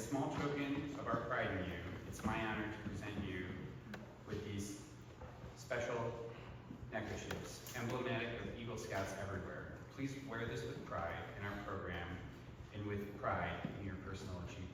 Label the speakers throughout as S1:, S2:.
S1: small token of our pride in you, it's my honor to present you with these special neckerchiefs, emblematic of Eagle Scouts everywhere. Please wear this with pride in our program and with pride in your personal achievements.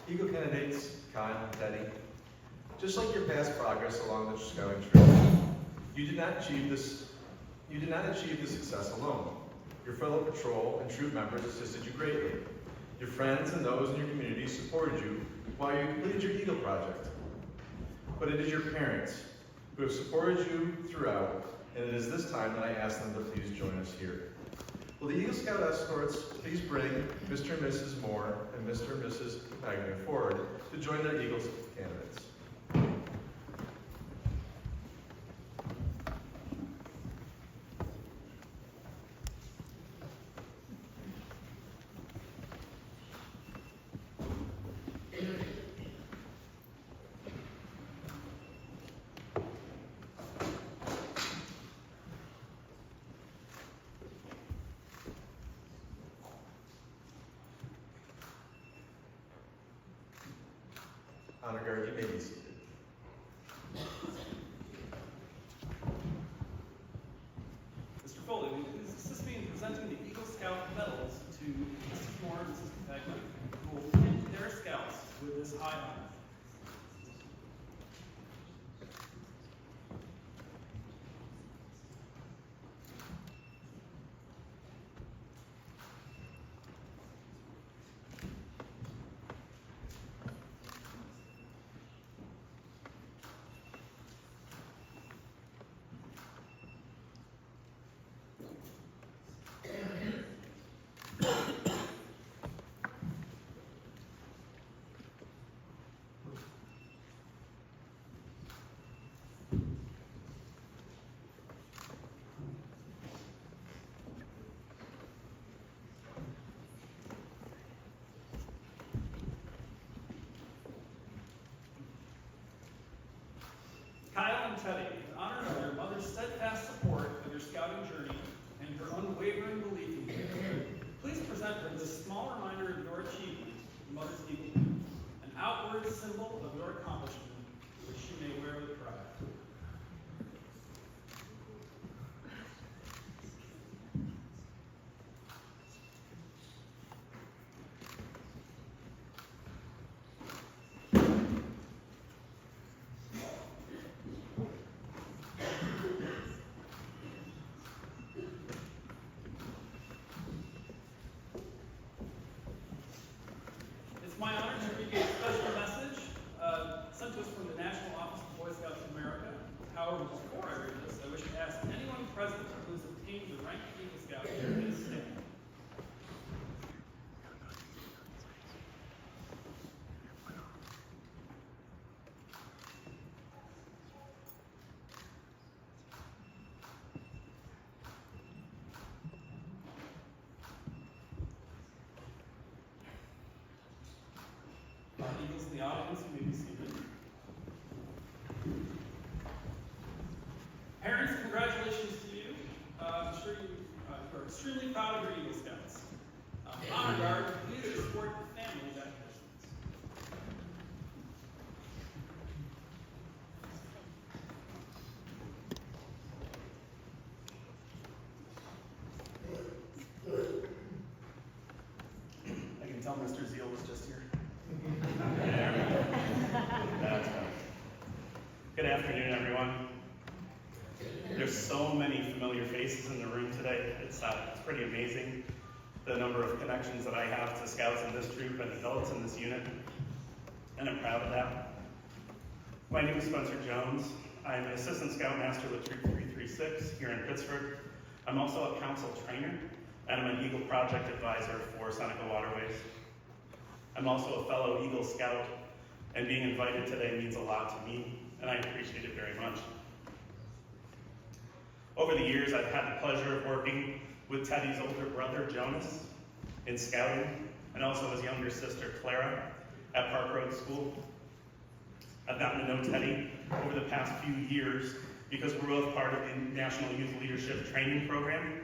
S2: Eagle candidates, Kyle and Teddy, just like your past progress along the Scouting trail, you did not achieve this success alone. Your fellow patrol and troop members assisted you greatly. Your friends and those in your community supported you while you completed your Eagle project. But it is your parents who have supported you throughout, and it is this time that I ask them to please join us here. Will the Eagle Scout escorts please bring Mr. and Mrs. Moore and Mr. and Mrs. Magna forward to join their Eagle candidates. Honor Guard, you may be seated.
S3: Mr. Foley, will you please assist me in presenting the Eagle Scout medals to Mrs. Moore and Mrs. Pegman, who will thank their scouts with this high honor. Kyle and Teddy, in honor of your mother's steadfast support of your scouting journey and her unwavering belief in you, please present her this small reminder of your achievement, the Mother's Eagle Pin, an outward symbol of your accomplishment, which she may wear with pride. It's my honor to read a special message sent to us from the National Office of Boy Scouts of America. However, before I read this, I wish to ask anyone present who has obtained the rank of Eagle Scout to please stand. Eagles in the audience, you may be seated. Parents, congratulations to you. I'm sure you are extremely proud of your Eagle Scouts. Honor Guard, please escort the family back to their seats.
S4: so many familiar faces in the room today. It's pretty amazing, the number of connections that I have to scouts in this troop and adults in this unit, and I'm proud of that. My name is Spencer Jones. I'm an assistant scoutmaster with Troop 336 here in Pittsburgh. I'm also a council trainer, and I'm an Eagle Project advisor for Seneca Waterways. I'm also a fellow Eagle Scout, and being invited today means a lot to me, and I appreciate it very much. Over the years, I've had the pleasure of working with Teddy's older brother, Jonas, in scouting, and also his younger sister, Clara, at Park Road School. I've gotten to know Teddy over the past few years because we're both part of the National Youth Leadership Training Program,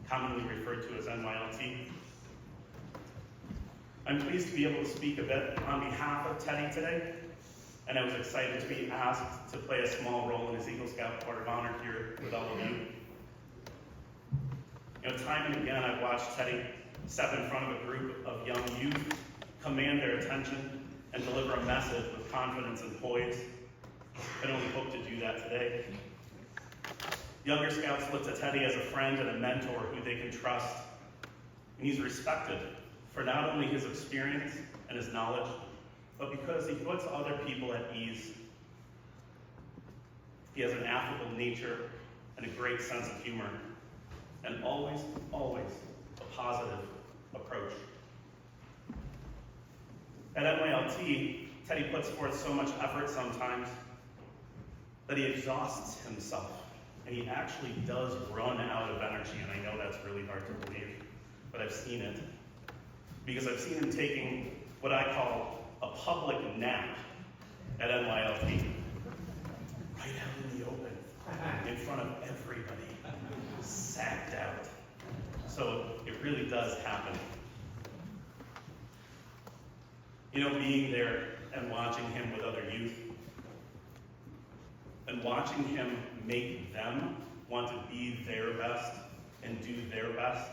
S4: commonly referred to as NYLT. I'm pleased to be able to speak a bit on behalf of Teddy today, and I was excited to be asked to play a small role in his Eagle Scout Court of Honor here with all of you. Time and again, I've watched Teddy step in front of a group of young youth, command their attention, and deliver a message with confidence and poise. I only hope to do that today. Younger scouts look to Teddy as a friend and a mentor who they can trust, and he's respected for not only his experience and his knowledge, but because he puts other people at ease. He has an affable nature and a great sense of humor, and always, always a positive approach. At NYLT, Teddy puts forth so much effort sometimes that he exhausts himself, and he actually does run out of energy, and I know that's really hard to believe, but I've seen it. Because I've seen him taking what I call a public nap at NYLT, right out in the open, in front of everybody, sacked out. So it really does happen. Being there and watching him with other youth, and watching him make them want to be their best and do their best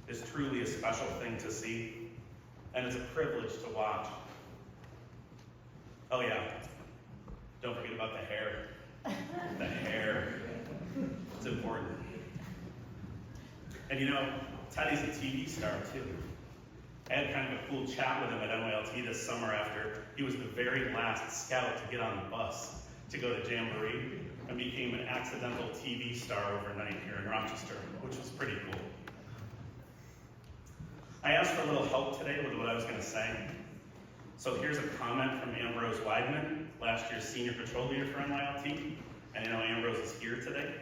S4: is truly a special thing to see, and it's a privilege to watch. Oh yeah, don't forget about the hair. The hair, it's important. And Teddy's a TV star too. I had kind of a cool chat with him at NYLT this summer after he was the very last scout to get on the bus to go to Jamboree and became an accidental TV star overnight here in Rochester, which was pretty cool. I asked for a little help today with what I was going to say. So here's a comment from Ambrose Weidman, last year's senior patrol leader for NYLT, and I know Ambrose is here today.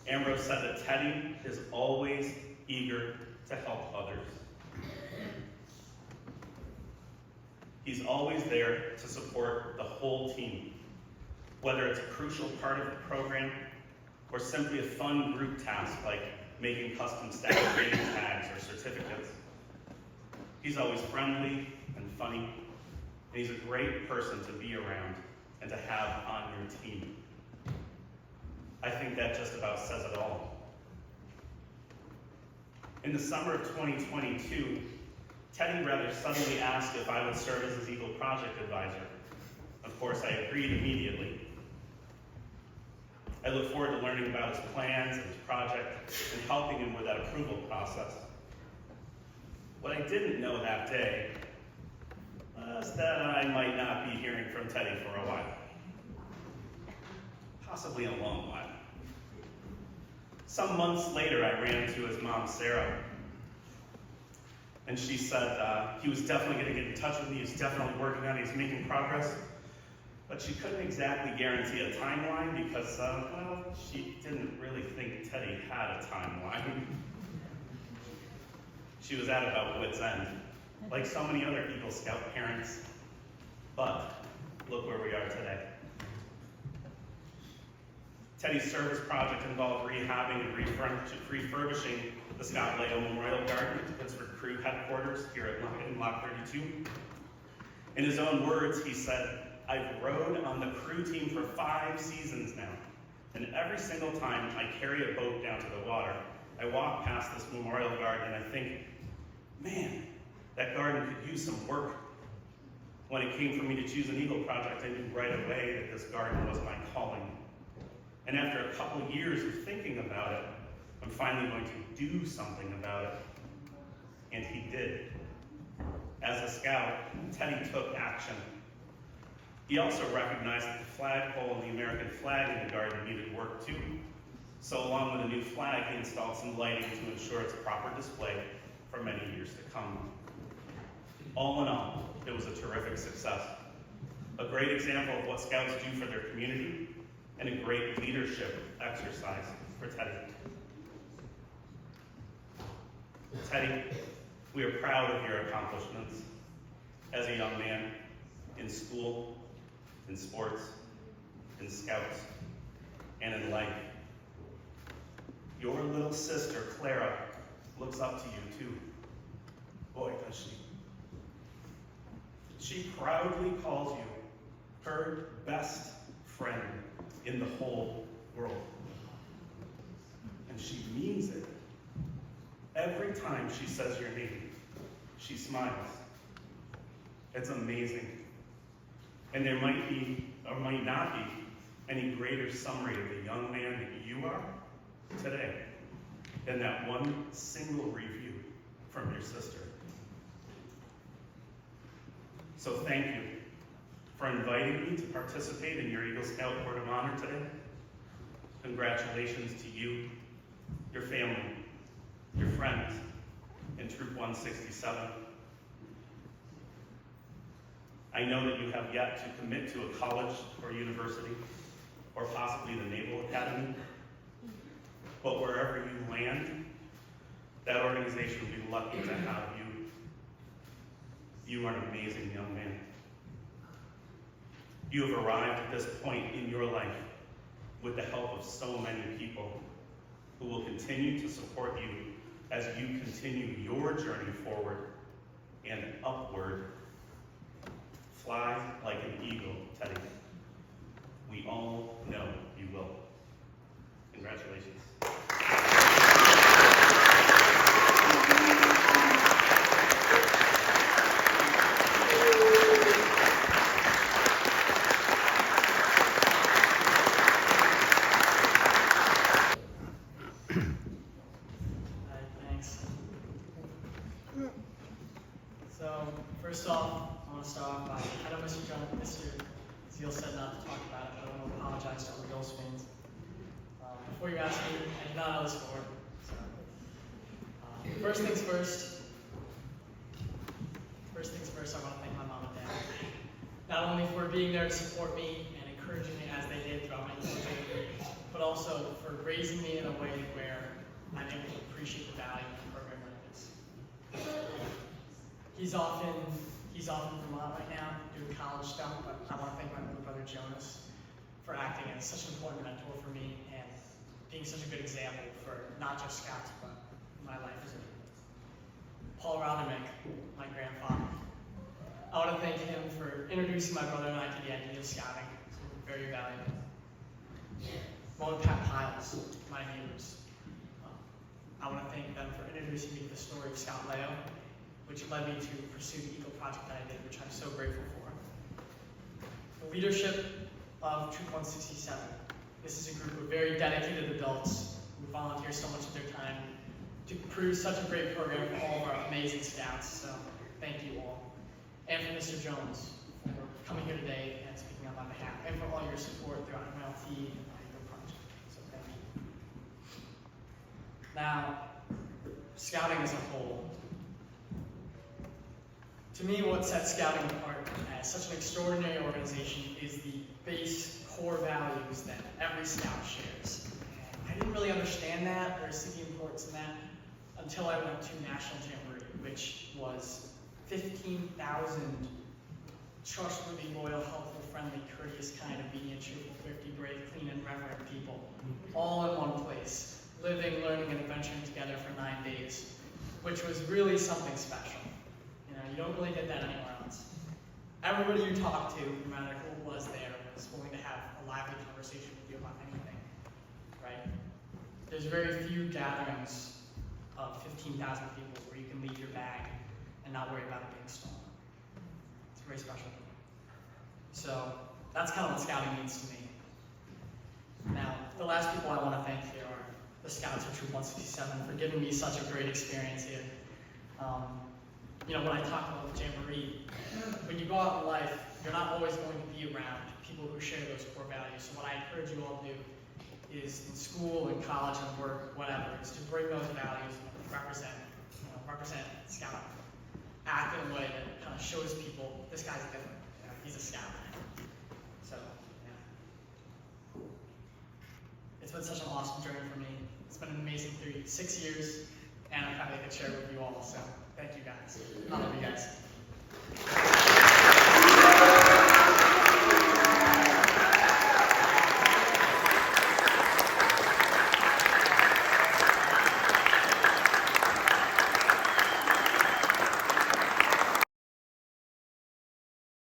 S4: Ambrose said that Teddy is always eager to help others. He's always there to support the whole team, whether it's a crucial part of the program or simply a fun group task like making custom staff rating tags or certificates. He's always friendly and funny, and he's a great person to be around and to have on your team. I think that just about says it all. In the summer of 2022, Teddy rather suddenly asked if I would serve as his Eagle Project advisor. Of course, I agreed immediately. I look forward to learning about his plans and his project and helping him with that approval process. What I didn't know that day was that I might not be hearing from Teddy for a while. Possibly a long while. Some months later, I ran into his mom, Sarah, and she said he was definitely going to get in touch with me, he's definitely working on it, he's making progress, but she couldn't exactly guarantee a timeline because, she didn't really think Teddy had a timeline. She was at about wit's end, like so many other Eagle Scout parents, but look where we are today. Teddy's service project involved rehabbing and refurbishing the Scott Lato Memorial Garden at Pittsburgh Crew Headquarters here in Lock 32. In his own words, he said, "I've rowed on the crew team for 5 seasons now, and every single time I carry a boat down to the water, I walk past this memorial garden and I think, man, that garden could use some work. When it came for me to choose an Eagle Project, I knew right away that this garden was my calling. And after a couple of years of thinking about it, I'm finally going to do something about it. And he did. As a scout, Teddy took action. He also recognized that the flagpole and the American flag in the garden needed work too. So along with a new flag, he installed some lighting to ensure its proper display for many years to come. All in all, it was a terrific success. A great example of what Scouts do for their community, and a great leadership exercise for Teddy. Teddy, we are proud of your accomplishments as a young man in school, in sports, in Scouts, and in life. Your little sister, Clara, looks up to you too. Boy, does she. She proudly calls you her best friend in the whole world. And she means it. Every time she says your name, she smiles. It's amazing. And there might be, or might not be, any greater summary of the young man that you are today than that one single review from your sister. So thank you for inviting me to participate in your Eagle Scout Court of Honor today. Congratulations to you, your family, your friends, and Troop 167. I know that you have yet to commit to a college or university, or possibly the Naval Academy, but wherever you land, that organization will be lucky to have you. You are an amazing young man. You have arrived at this point in your life with the help of so many people who will continue to support you as you continue your journey forward and upward. Fly like an eagle, Teddy. We all know you will. Congratulations.
S5: Thanks. So, first off, I want to start off by, I know Mr. Zeal said not to talk about it, but I want to apologize to all the Bills fans. Before you ask me, I did not know the score. So, first things first, I want to thank my mom and dad. Not only for being there to support me and encouraging me as they did throughout my career, but also for raising me in a way where I'm able to appreciate the value of a program like this. He's often in Vermont right now doing college stuff, but I want to thank my little brother Jonas for acting as such an important mentor for me and being such a good example for not just Scouts, but my life as a Paul Rothermick, my grandfather. I want to thank him for introducing my brother and I to the idea of scouting. It's very valuable. Mom and Pat Piles, my neighbors. I want to thank them for introducing me to the story of Scout Leo, which led me to pursue the Eagle project that I did, which I'm so grateful for. The leadership of Troop 167. This is a group of very dedicated adults who volunteer so much of their time to produce such a great program for all of our amazing Scouts. So thank you all. And for Mr. Jones for coming here today and speaking on my behalf, and for all your support throughout MLT and our Eagle project. So thank you. Now, Scouting as a whole. To me, what sets Scouting apart as such an extraordinary organization is the base core values that every Scout shares. And I didn't really understand that or see the importance of that until I went to National Jamboree, which was 15,000 trustworthy, loyal, helpful, friendly, courteous, kind, obedient, cheerful, thrifty, brave, clean, and reverent people, all in one place, living, learning, and adventuring together for 9 days, which was really something special. You know, you don't really get that anywhere else. Everybody you talk to, no matter who was there, was willing to have a lively conversation with you about anything, right? There's very few gatherings of 15,000 people where you can leave your bag and not worry about it being stolen. It's very special. So that's kind of what Scouting means to me. Now, the the last people I want to thank here are the Scouts of Troop 167 for giving me such a great experience here. You know, when I talk about the Jamboree, when you go out in life, you're not always going to be around people who share those core values. So what I encourage you all to do is in school, in college, and work, whatever, is to bring those values and represent Scout. Act in a way that kind of shows people this guy's different. You know, he's a Scout. So, yeah. It's been such an awesome journey for me. It's been an amazing 6 years, and I'm happy I could share with you all. So, thank you guys. I love you guys.